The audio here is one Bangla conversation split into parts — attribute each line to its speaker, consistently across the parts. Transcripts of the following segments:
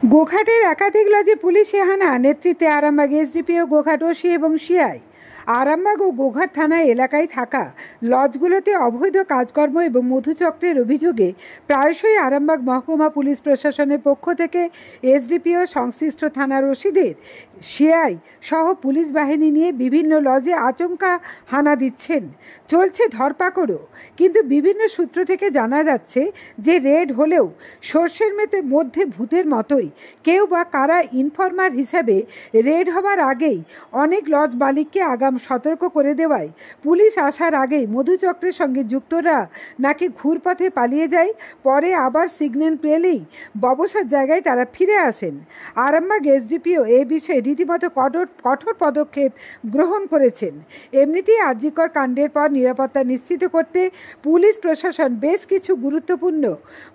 Speaker 1: গোঘাটের একাধিক লজে পুলিশি হানা, নেতৃত্বে আরামবাগ এসডিপিও, গোঘাট ওসি এবং সিআই। আরামবাগ ও গোঘাট থানা এলাকায় থাকা লজগুলোতে অবৈধ কাজকর্ম এবং মধুচক্রের অভিযোগে প্রায়শই আরামবাগ মহকুমা পুলিশ প্রশাসনের পক্ষ থেকে এসডিপিও, সংশ্লিষ্ট থানার ওসিদের, সিআই সহ পুলিশ বাহিনী নিয়ে বিভিন্ন লজে আচমকা হানা দিচ্ছেন। চলছে ধরপাকড়ও। কিন্তু বিভিন্ন সূত্র থেকে জানা যাচ্ছে যে রেড হলেও সর্ষের মধ্যে ভূতের মতোই কেউ বা কারা ইনফরমার হিসাবে রেড হবার আগেই অনেক লজ মালিককে আগাম সতর্ক করে দেওয়ায় পুলিশ আসার আগেই মধুচক্রের সঙ্গে যুক্তরা নাকি ঘুরপথে পালিয়ে যায়, পরে আবার সিগন্যাল পেলেই ববসার জায়গায় তারা ফিরে আসেন। আরামবাগ এসডিপিও এ বিষয়ে রীতিমতো কঠোর পদক্ষেপ গ্রহণ করেছেন। এমনিতেই আরজিকর কাণ্ডের পর নিরাপত্তা নিশ্চিত করতে পুলিশ প্রশাসন বেশ কিছু গুরুত্বপূর্ণ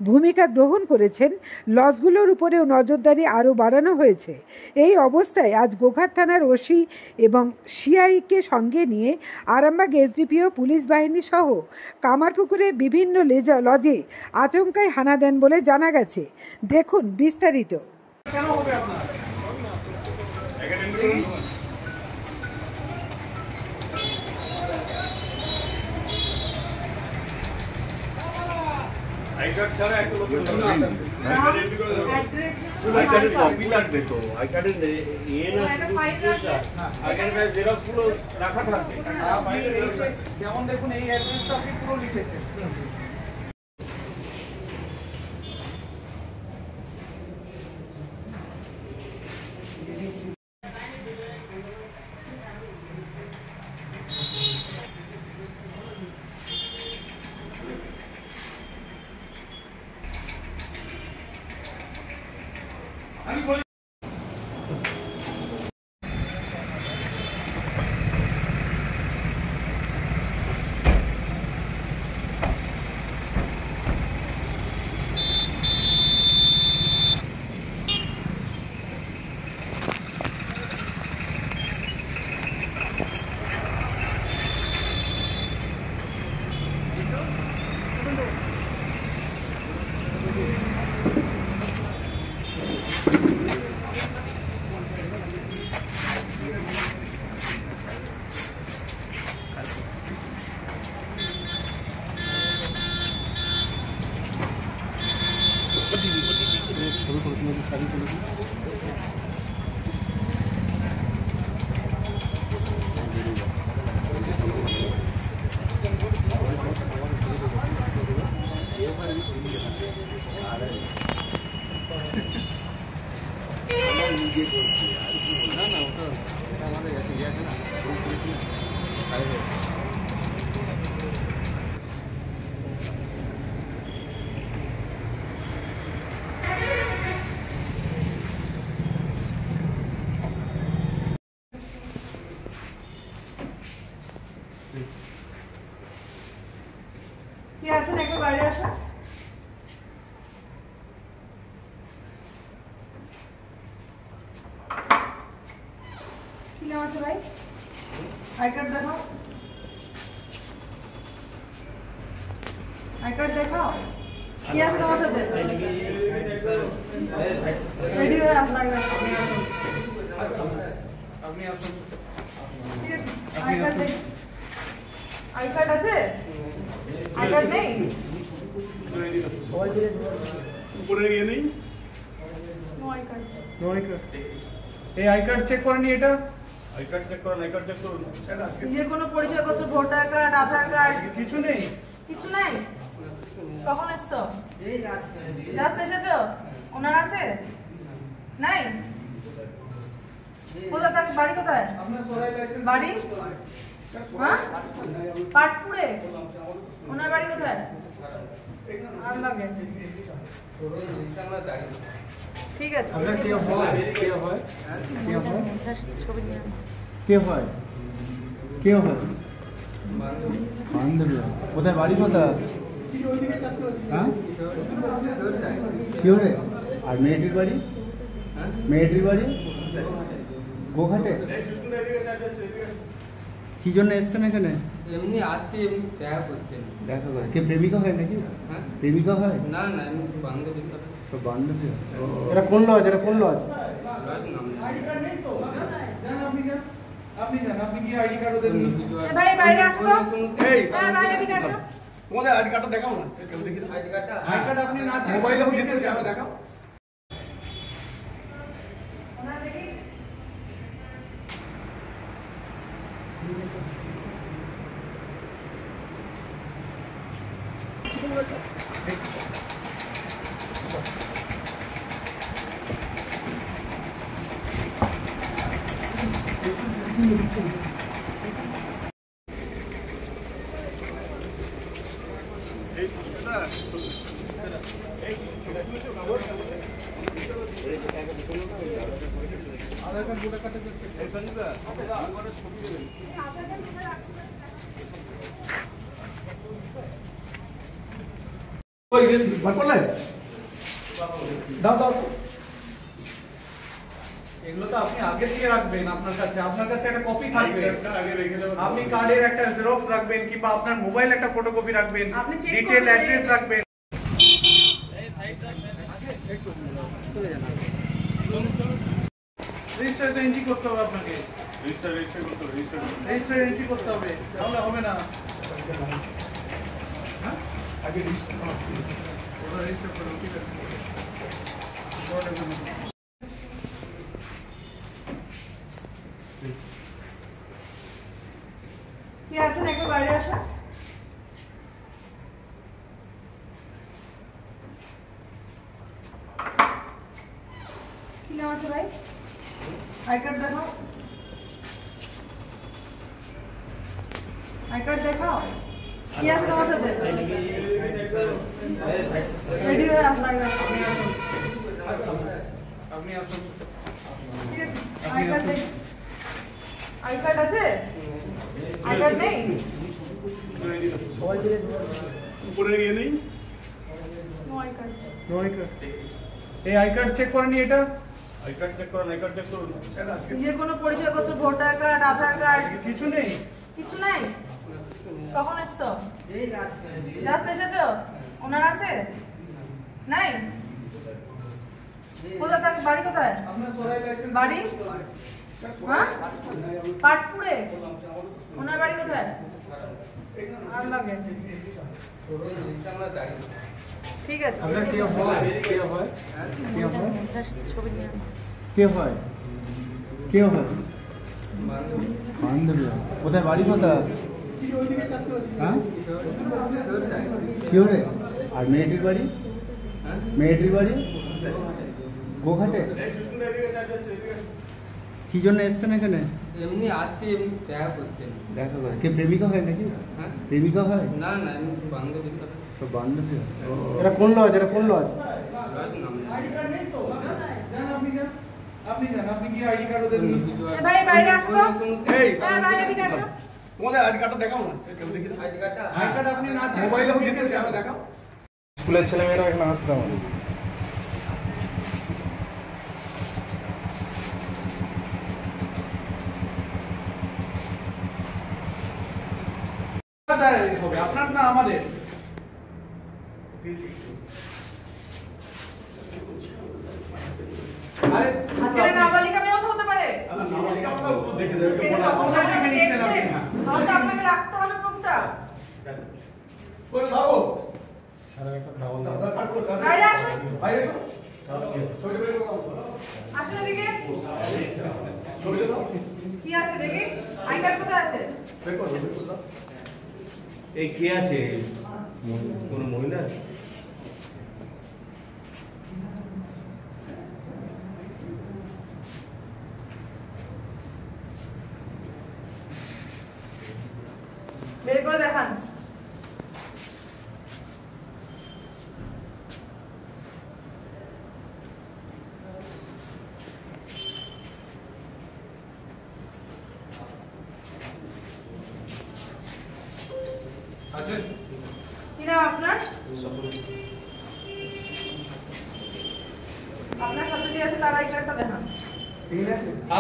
Speaker 1: ভূমিকা গ্রহণ করেছেন। লজগুলোর উপরেও নজরদারি আরও বাড়ানো হয়েছে। এই অবস্থায় আজ গোঘাট থানার ওসি এবং সিআইকে সঙ্গে নিয়ে আরামবাগ এসডিপিও পুলিশ বাহিনী সহ কামারপুকুরের বিভিন্ন লজে আচমকাই হানা দেন বলে জানা গেছে। দেখুন বিস্তারিত।
Speaker 2: যেমন দেখুন এই অ্যাড্রেসটা আপনি পুরো লিখেছেন। কি আছেন একটু বাইরে আসুন। কি নাম আছে ভাই? আই কার্ড দেখাও, আই কার্ড দেখাও। কি আছে তোমার সাথে? রেডি হয়ে আসুন। আপনি আসুন। আই কার্ড দেখ, আই কার্ড আছে? আই কার্ড নেই?
Speaker 3: উপরে গিয়ে নেই?
Speaker 2: No I card.
Speaker 3: No I card.
Speaker 2: এই আই কার্ড চেক করেনি এটা?
Speaker 3: আই কার্ড চেক করুন, আই কার্ড চেক করুন।
Speaker 2: নিজের কোনো পরিচয়পত্র, ভোটার কার্ড, আধার কার্ড
Speaker 3: কিছু নেই?
Speaker 2: কিছু নাই। কখন এসছো? জাস্ট এসেছো? ওনার আছে? নাই? কোথায় থাকেন? বাড়ি কোথায়? বাড়ি? হ্যাঁ, পাটপুরে। ওনার বাড়ি কোথায়? আরামবাগে। ঠিক আছে।
Speaker 3: আপনার কে হয়? কে হয়? কে হয়?
Speaker 2: ছবি নিয়ে
Speaker 3: কে হয়? কে হয়? বান্ধবী। কোথায় বাড়ি কোথায়? হ্যাঁ, শিওরে। আর মেয়েটির বাড়ি? মেয়েটির বাড়ি গোঘাটে। কি জন্য এসছেন এখানে?
Speaker 4: এমনি আসছি, এমনি দেখা করতে।
Speaker 3: দেখা করে কে প্রেমিকা হয় নাকি?
Speaker 4: হ্যাঁ,
Speaker 3: প্রেমিকা হয়?
Speaker 4: না না, এমনি বান্ধবী সাথে।
Speaker 3: তো বন্ধ দিয়ে এটা কোন লজ? এটা কোন লজ?
Speaker 2: আইডি কার্ড নেই তো? যান আপনি যান। আপনি যান, আপনি গিয়ে আইডি কার্ড ওদের নিন। ভাই বাইরে আসো তো। এই ভাই এদিকে আসো।
Speaker 4: তোমাদের আইডি কার্ডটা দেখাও না, কেউ দেখি আইডি কার্ডটা।
Speaker 2: আইডি কার্ড আপনি না চেক
Speaker 4: মোবাইলে গেছে যাবে দেখাও।
Speaker 2: ওনার দেখি।
Speaker 4: ওই ভাগ করলে দাও দাও।
Speaker 2: এগুলো তো আপনি আগে থেকে রাখবেন আপনার কাছে একটা কপি থাকবে। আপনি কার্ডের একটা জেরক্স রাখবেন কিংবা আপনার মোবাইল একটা ফটোকপি রাখবেন, ডিটেইল অ্যাড্রেস রাখবেন। রেজিস্টারে এন্ট্রি করতে হবে আপনাকে। রেজিস্টারে এন্ট্রি করতে হবে, তাহলে হবে না। হ্যাঁ আগে রেজিস্টার করো, ঠিক আছে। কি আছেন একটু বাইরে আসো। কি নাম আছে ভাই? আই কার্ড দেখাও। আই কার্ড দেখাও। কি আছে তোমার সাথে? রেডি হয়ে আসো। আপনি আসুন। ঠিক আছে, আই কার্ড দেখি। আই কার্ড আছে? আই কার্ড নেই?
Speaker 4: উপরে গিয়ে নেই।
Speaker 2: No I card. No I card. এই আই কার্ড চেক করেনি এটা?
Speaker 4: আই কার্ড চেক করুন, আই কার্ড চেক করুন।
Speaker 2: নিজের কোনো পরিচয়পত্র, ভোটার কার্ড, আধার কার্ড কিছু নেই? কিছু নাই। কখন এসছো? জাস্ট এসেছো? ওনার আছে? নাই? কোথায় তার বাড়ি কোথায়? বাড়ি? হ্যাঁ পাটপুরে। ওনার বাড়ি কোথায়? আর লাগে। ঠিক আছে।
Speaker 3: আপনার কে হয়? কে হয়? কে হয়?
Speaker 2: ছবি নিয়ে
Speaker 3: কে হয়? কে হয়? বান্ধবী। কোথায় বাড়ি কোথায়? হ্যাঁ শিওরে। আর মেয়েটির বাড়ি? মেয়েটির বাড়ি গোঘাটে। কি জন্য এসছেন এখানে?
Speaker 5: এমনি আসছি, এমনি দেখা করতে।
Speaker 3: দেখা করে কে প্রেমিকা হয় নাকি?
Speaker 5: হ্যাঁ?
Speaker 3: প্রেমিকা হয়?
Speaker 5: না না, এমনি বান্ধবী সব।
Speaker 3: তো বান্ধবী। এটা কোন লজ? এটা কোন লজ?
Speaker 2: আইডি কার্ড নেই তো? যান আপনি যান। আপনি যান, আপনি গিয়ে আইডি কার্ড ওদের নিন। ভাই বাইরে আসো তো।
Speaker 4: এই
Speaker 2: ভাই এদিকে আসো।
Speaker 4: তোমাদের আইডি কার্ডটা দেখাও না, কেউ দেখি
Speaker 5: আইডি কার্ডটা।
Speaker 2: আই কার্ড আপনি না চেক
Speaker 4: মোবাইলে গেছে যাবে দেখাও।
Speaker 3: স্কুলের ছেলেমেয়েরা এখানে আসতে আমাদের।
Speaker 2: হবে আপনার না আমাদের? আরে আজকে নাবালিকা মেয়েও তো হতে পারে।
Speaker 4: দেখে দেবে।
Speaker 2: তাহলে আপনাকে রাখতে হবে প্রুফটা।
Speaker 4: ওই যাবো।
Speaker 2: বাইরে আসুন।
Speaker 4: বাইরে এসো। ছবি বের করো।
Speaker 2: আসুন এদিকে।
Speaker 4: ছবি দাও।
Speaker 2: কি আছে দেখি? আই কার্ড কোথায় আছে?
Speaker 4: বের করো, বের করো।
Speaker 6: এই কে আছে? কোন মহিলা?
Speaker 2: বের করে দেখান।
Speaker 4: আছে?
Speaker 2: কি নাম আপনার? আপনার সাথে যে আছে তার আই কার্ডটা দেখান।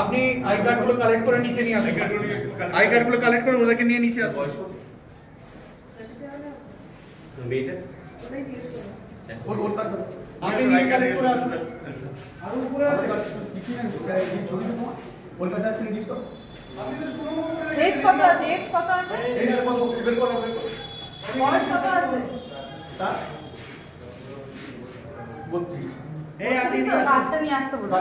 Speaker 2: আপনি আই কার্ডগুলো কালেক্ট করে নিচে নিয়ে আসুন। আই কার্ডগুলো কালেক্ট করে ওদেরকে নিয়ে নিচে আসুন।
Speaker 6: মেয়েটা?
Speaker 4: ওর ওর
Speaker 3: আপনি নিয়ে গেলে উপরে আসুন। আর উপরে আছে।
Speaker 4: কলকাতা আছে নাকি তো?
Speaker 2: এজ কত আছে? এজ কত আছে?
Speaker 4: এই যে বের করো।
Speaker 2: বয়স কত আছে?
Speaker 4: তার 32
Speaker 6: এই আপনি
Speaker 2: কার্ডটা নিয়ে আসতে বলুন।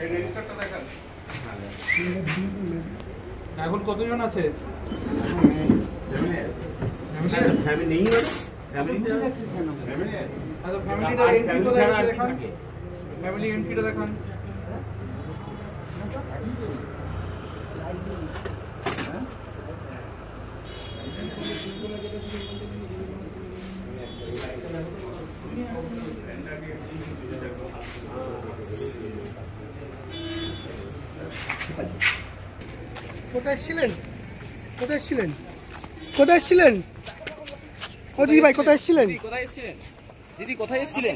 Speaker 4: এই রেজিস্টারটা দেখান।
Speaker 3: এখন কতজন আছে?
Speaker 6: ফ্যামিলি নেই মানে ফ্যামিলি
Speaker 3: আচ্ছা ফ্যামিলিটা এন্ট্রি কোথায় আছে দেখান। ফ্যামিলি এন্ট্রিটা দেখান। কোথায় ছিলেন? কোথায় ছিলেন? কোথায় ছিলেন? ও দিদি ভাই কোথায় ছিলেন?
Speaker 7: কোথায় এসেছিলেন? দিদি কোথায় এসেছিলেন?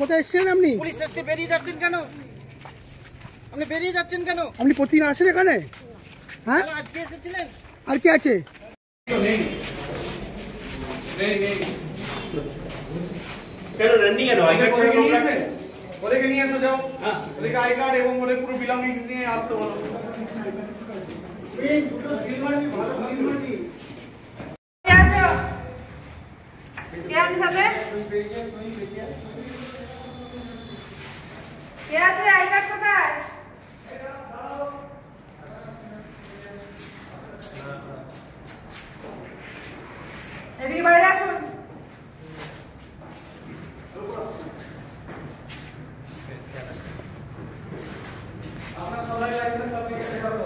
Speaker 3: কোথায় এসেছিলেন আপনি?
Speaker 7: পুলিশ আসতে বেরিয়ে যাচ্ছেন কেন? আপনি বেরিয়ে যাচ্ছেন কেন?
Speaker 3: আপনি প্রতিদিন আসেন এখানে? হ্যাঁ
Speaker 7: আজকে এসেছিলেন?
Speaker 3: আর কি আছে?
Speaker 6: কেন রানিং কেন আই কার্ড
Speaker 3: ওদেরকে নিয়ে এসে ওদেরকে নিয়ে এসো যাও। ওদেরকে আই কার্ড এবং ওদের পুরো বিলঙ্গিং নিয়ে আসতে বলো।
Speaker 2: কে আছে? কে আছে সাথে? কে আছে? আই কার্ড কোথায়? এদিকে বাইরে আসুন।
Speaker 3: আপনার সবাই লাইসেন্স আপনি কেটে করো।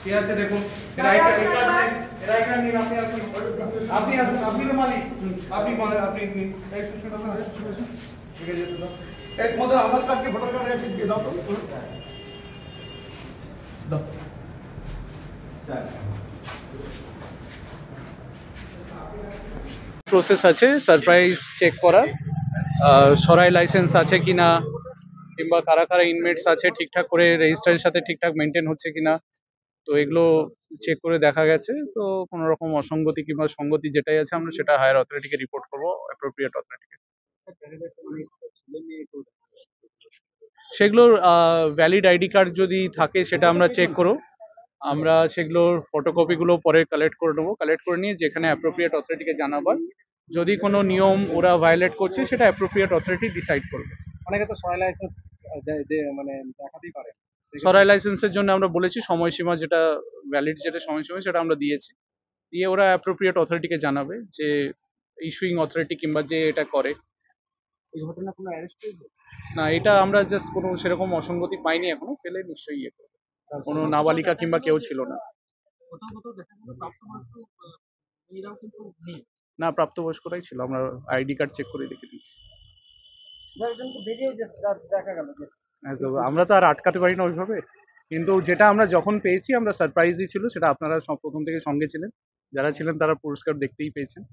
Speaker 3: কে আছে দেখুন। এর আই কার্ড নিন আপনি আসুন। আপনি আসুন, আপনি তো মালিক। আপনি নিন। এই সুস্মিতা ঠিক আছে তো।
Speaker 4: এক মধ্যে আধার কার্ড কি ভোটার কার্ড রেখে দিয়ে দাও তো। দাও।
Speaker 8: প্রসেস আছে সারপ্রাইজ চেক করা, সরাই লাইসেন্স আছে কিনা কিংবা কারা কারা ইনমেটস আছে ঠিকঠাক করে রেজিস্টারের সাথে ঠিকঠাক মেনটেন হচ্ছে কিনা, তো এগুলো চেক করে দেখা গেছে। তো কোনো রকম অসঙ্গতি কিংবা সঙ্গতি যেটাই আছে আমরা সেটা হায়ার অথরিটিকে রিপোর্ট করবো, অ্যাপ্রোপ্রিয়েট অথরিটিকে। সেগুলোর ভ্যালিড আইডি কার্ড যদি থাকে সেটা আমরা চেক করো, আমরা সেগুলোর ফটোকপিগুলো পরে কালেক্ট করে নেবো, কালেক্ট করে নিয়ে যেখানে অ্যাপ্রোপ্রিয়েট অথরিটিকে জানাবার, যদি কোনো নিয়ম ওরা ভায়োলেট করছে সেটা অ্যাপ্রোপ্রিয়েট অথরিটি ডিসাইড করবে।
Speaker 3: অনেকে তো সরাই লাইসেন্স মানে দেখাতেই পারে।
Speaker 8: সরাই লাইসেন্সের জন্য আমরা বলেছি সময়সীমা যেটা ভ্যালিড যেটা সময়সীমা সেটা আমরা দিয়েছি, দিয়ে ওরা অ্যাপ্রোপ্রিয়েট অথরিটিকে জানাবে যে ইস্যুইং অথরিটি কিংবা যে এটা করে।
Speaker 3: এই ঘটনা কোনো অ্যারেস্ট হয়েছে?
Speaker 8: না, এটা আমরা জাস্ট কোনো সেরকম অসঙ্গতি পাইনি এখনো, পেলে নিশ্চয়ই ইয়ে করবো। কোনো নাবালিকা কিংবা কেউ ছিল না। না, প্রাপ্তবয়স্করাই ছিল, আমরা আইডি কার্ড চেক করে রেখে দিয়েছি।
Speaker 3: বেরিয়েও দেখা গেল যে
Speaker 8: হ্যাঁ, তো আমরা তো আর আটকাতে পারি না ওইভাবে, কিন্তু যেটা আমরা যখন পেয়েছি আমরা সারপ্রাইজই ছিল, সেটা আপনারা সব প্রথম থেকে সঙ্গে ছিলেন, যারা ছিলেন তারা পুরস্কার দেখতেই পেয়েছেন।